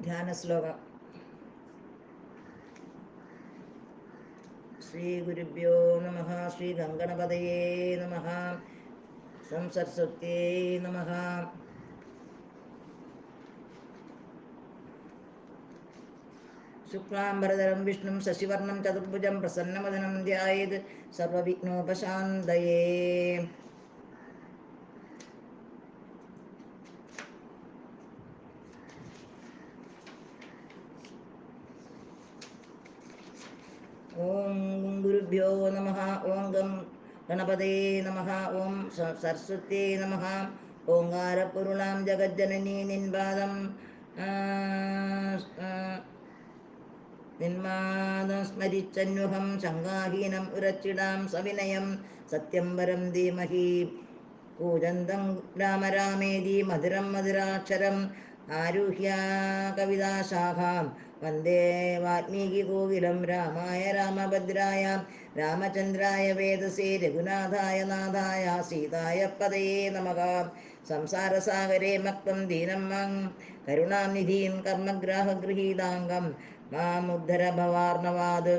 ധ്യാനശ്ലോകം. ശ്രീ ഗുരുഭ്യോ നമഃ. ശ്രീ ഗംഗണപതയേ നമഃ. സംസരസ്വത്യേ നമഃ. ശുക്ലാംബരധരം വിഷ്ണും ശശിവർണം ചതുർഭുജം പ്രസന്നവദനം ധ്യായേത് സർവവിഘ്നോപശാന്തയേ. ഓം ഗുരുഭ്യോ നമഃ. ഓം ഗണപതയേ നമഃ. ഓം സരസ്വത്യേ നമഃ. ഓങ്കാരപ്പൊരുളാം ജഗജ്ജനനീ നിൻപാദം നിന്മാദം സ്മരിച്ചന്വഹം ശങ്കാഹീനം ഉരച്ചിടാം സവിനയം സത്യം വരം ധീമഹി. കൂജന്തം രാമ രാമേതി മധുരം മധുരാക്ഷരം ആരുഹ്യ കവിതാശാഖാം വന്ദേ വാൽമീകികോകിലം. രാമായ രാമഭദ്രായ രാമചന്ദ്രായ വേദസേ രഘുനാഥായ നാഥായ സീതായ പതയേ നമഃ. സംസാരസാഗരേ മക്തം ദീനം മാം കരുണാനിധിം കർമ്മഗ്രാഹഗൃഹീതാംഗം മാമുദ്ധര ഭവാർണവാത്.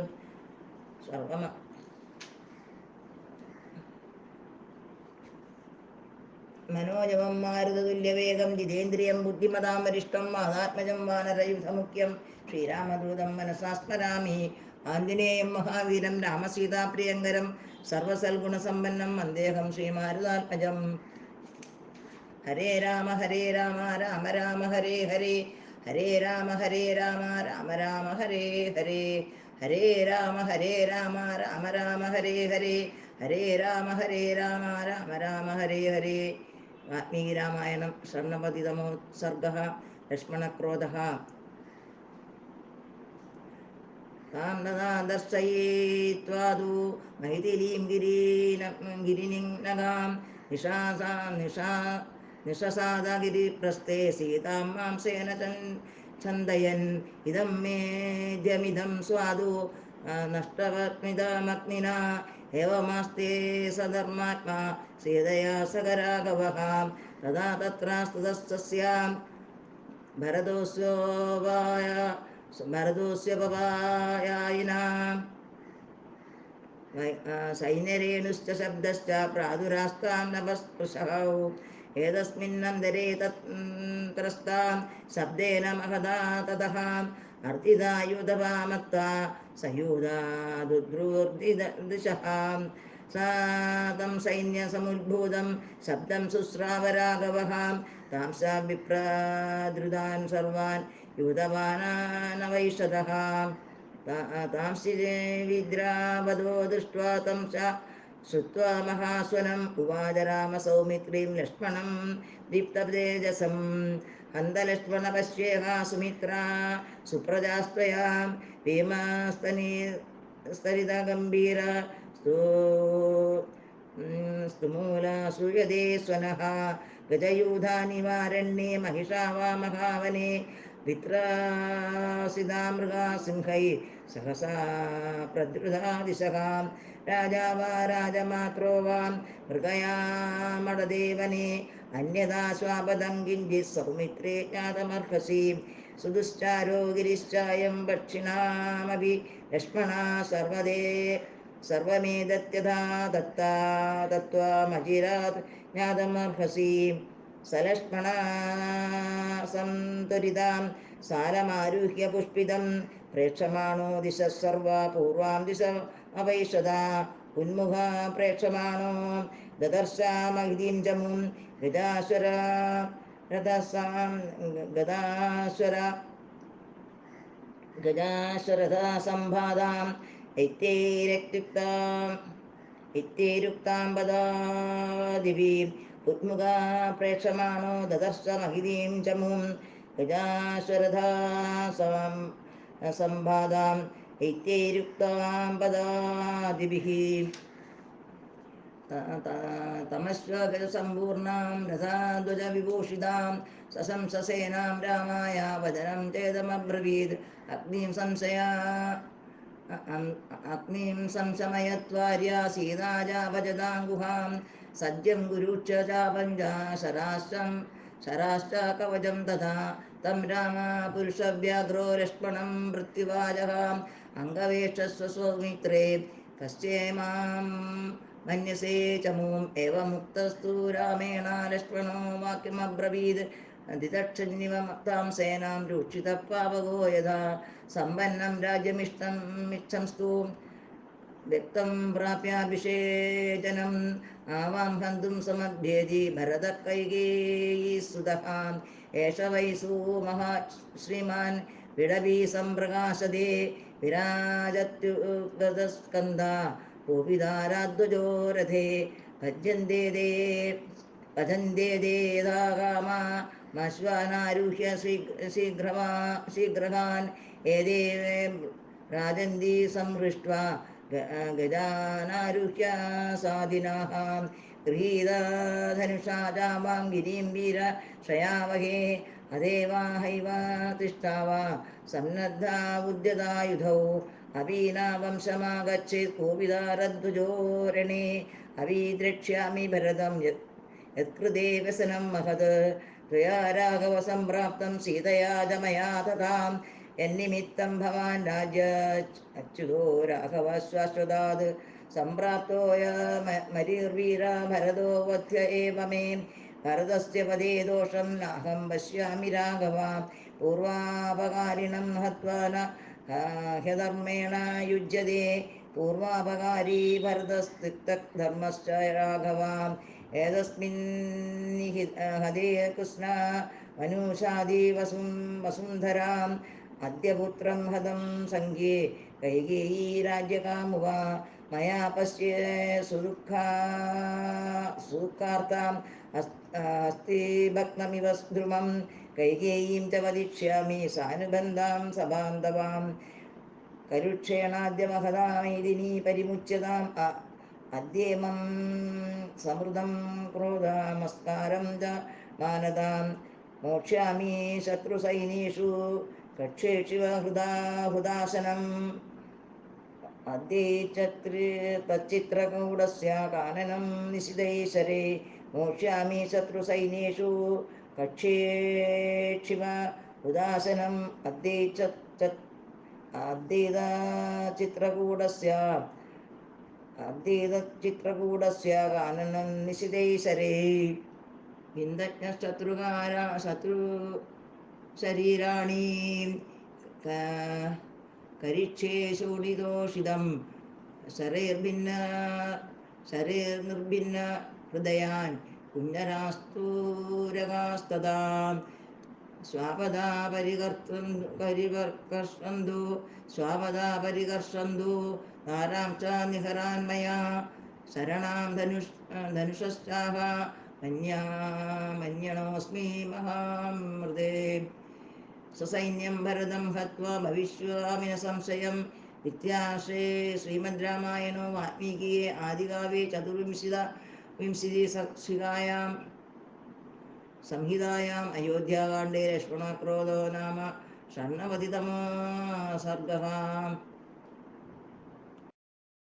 മനോജവം മാരുതതുല്യവേഗം ജിതേന്ദ്രിയം ബുദ്ധിമതാം വരിഷ്ഠം വാതാത്മജം വാനരയുധമുഖ്യം ശ്രീരാമദൂതം മനസാ സ്മരാമി. ആഞ്ജനേയം മഹാവീരം രാമസീതാപ്രിയങ്കരം സർവസൽഗുണസമ്പന്നം വന്ദേഹം ശ്രീമാരുതാത്മജം. ഹരേ രാമ രാമ രാമ ഹരേ ഹരേ. ഹരേ രാമ രാമ രാമ ഹരേ ഹരേ. ഹരേ രാമ രാമ രാമ ഹരേ ഹരേ. ഹരേ രാമ രാമ രാമ ഹരേ ഹരേ. വാൽമീകി രാമായണം ഷണ്ഡവതിതമോ സർഗഃ. ലക്ഷ്മണക്രോധഃ. താം തഥാ ദർശയിത്വാതു മൈഥിലീം ഗിരിനിഗ്നകാം നിഷസാദ ഗിരിപ്രസ്ഥേ സീതാം മാംസേന ഛന്ദയൻ. ഇദം മേദ്യമിദം സ്വാദു നഷ്ടവത്മിദമഗ്നിനാ ഏവമാസ്തേ സധർമാത്മാ സീതയാ സഖരാഘവഃ. തഥാ തത്രാസ്തുതസ്തസ്യാം ഭരതോസ്യോപവായായിനാം സൈന്യരേണുശ്ച ശബ്ദശ്ച പ്രാദുരാസ്താം നഭസ്പൃശഃ. ഏതസ്മിന്നന്തരേ തത്രസ്താം ശബ്ദേന മഹതാ തതഃ അർദ്ധിതായുധപാമത്വാ സയൂഥാ ദുദ്രുർദിശഃ. സാ തം സൈന്യസമുദ്ഭൂതം ശബ്ദം ശുശ്രാവ രാഘവഃ. താംസ വിപ്രദ്രുതാൻ സർവാൻ യൂതവാനാനവൈഷതഃ. താംസി വിദ്രാവതോ ദൃഷ്ട്വാ തം ശ്രുത്വാ മഹാസ്വനം ഉവാച രാമ സൗമിത്രീം ലക്ഷ്മണം ദീപ്തതേജസം. ഹന്ത ലക്ഷ്മണ പശ്യേഹ സുമിത്രാ സുപ്രജാസ്ത്വയാ ഭീമസ്തരിതഗംഭീര സ്തുമൂലാ സൂയതേ സ്വനഃ. ഗജയൂഥാനിവാരണ്യേ മഹിഷാവാ മഹാവനെ വിത്രാസിതാ മൃഗാ സിംഹൈ സഹസാ പ്രദ്രുതാ ദിശഃ. രാജാ വാ രാജമാത്രോ വാ മൃഗയാമടദേവനെ അന്യഥാ സ്വാപദം കിഞ്ചിത് സൗമിത്രേ ജ്ഞാതമർഹസി. സുദുശ്ചാരോ ഗിരിശ്ചായം ദക്ഷിണാമപി ലക്ഷ്മണാ സർവമേതത്യഥാ ദത്വാമചിരാത് ജ്ഞാതമർഹസി. സലക്ഷ്മണാ സംത്വരിതാം സാലമാരുഹ്യ പുഷ്പിതം പ്രേക്ഷമാണോ ദിശഃ സർവാ പൂർവാം ദിശമപൈഷതാ. ഉന്മുഖാ പ്രേക്ഷമാണോ ദദർശാമഹിതീം ജമും ഗജാശ്വരഥാസംഭാതാം ഇത്യൈരുക്താം പദാദിഭിः. ഉന്മുഖാ പ്രേക്ഷമാണോ ദദർശ മഹിതീം ചമും ഗജാശ്വരഥാസംഭാതാം ഇത്യൈരുക്താം പദാദിഭിः. തമശ്വഗജസമ്പൂർണാം രഥാധ്വജവിഭൂഷിതാം സശംസസേനാം രാമായ വചനം ചേദമബ്രവീത്. അഗ്നിം സംശമയത്വാര്യ സീതാ ഭജതാം ഗുഹാം. സജ്ജം ഗുരുക്ഷ ചാപഞ്ച ശരാശ്ച കവചം തഥാ तं राम पुरुषव्याघ्रो लक्ष्मणं मृत्युवाजः अङ्गवेक्षस्व सौमित्रे कश्चेमां मन्यसे च मूम् एवमुक्तस्तु रामेण लक्ष्मणो वाक्यमब्रवीत् दिदक्षिणिवं सेनां रूक्षितः पावको यथा सम्पन्नं राज्यमिष्टं व्यक्तं प्राप्याभिषेचनम् आवां हन्तुं समभ्येति भरतः कैकेयी सुतः एष वै सुमहा श्रीमान् विडवी सम्प्रकाशते विराजत्युगतस्कन्धा कोपिदाराध्वजो रथे भज्यन्ते ते भजन्ते ते यथा कामा मश्वानारुह्य शीघ्रगान् एते राजन्ति संहृष्ट्वा गजानारुह्य साधिनः गृहीता धनुषा चामां गिरिं वीरक्षयावहे अदेवा हैव तिष्ठावा सन्नद्धा उद्यतायुधौ अवीना वंशमागच्छेत् कोपिदारध्वजो रणे अवीद्रक्ष्यामि भरतं यत्कृते व्यसनं महत् त्वया राघव सम्प्राप्तं सीतया च मया तथा यन्निमित्तं भवान् राज्याच्युतो राघवः शाश्वतात् सम्प्राप्तोऽय मरीर्वीरा भरतो वध्य एव मे भरतस्य पदे दोषं नाहं पश्यामि राघवा पूर्वापकारिणं हत्वा न ह्यधर्मेण युज्यते पूर्वापकारी भरतस्तिक्तधर्मश्च राघवा एतस्मिन् हदे कृष्णा मनुषादि वसुन्धराम् अद्य पुत्रं हतं सङ्ख्ये कैकेयी राज्यकामुवा मया पश्य सुदुःखार्ताम् अस्ति भक्तमिव ध्रुवं कैकेयीं च वदिष्यामि सानुबन्धां सबान्धवाम् करुक्षेणाद्य महता मेदिनी परिमुच्यताम् अद्येमं समृद्धं क्रोधमस्कारं च मानतां मोक्ष्यामि शत्रुसैन्येषु कक्षेषु हुदाशनम् अद्य तच्चित्रकूटस्य काननं निशितैशरे मोक्ष्यामि शत्रुसैन्येषु कक्षेक्षिव उदासनम् अद्यैतच्चित्रकूटस्य काननं निशितैशरे शत्रुशरीराणि करिष्ये शोणितोषितं शरैर्निर्भिन्न हृदयान् कुञ्जरास्तूरगास्तदा स्वापदा परिकर्षन्तु तारां च निहरान् मया शरणां धनुषश्चाह मन्यणोऽस्मि महामृदे ससैन्यं भरतं हत्वा भविष्यामि न संशयम् इत्याश्रे श्रीमद् रामायणो वाल्मीकिये आदिकाव्ये चतुर्विंशतिसंहितायां संहितायाम् अयोध्याकाण्डे लक्ष्मणक्रोधो नाम षण्णवतितमः सर्गः।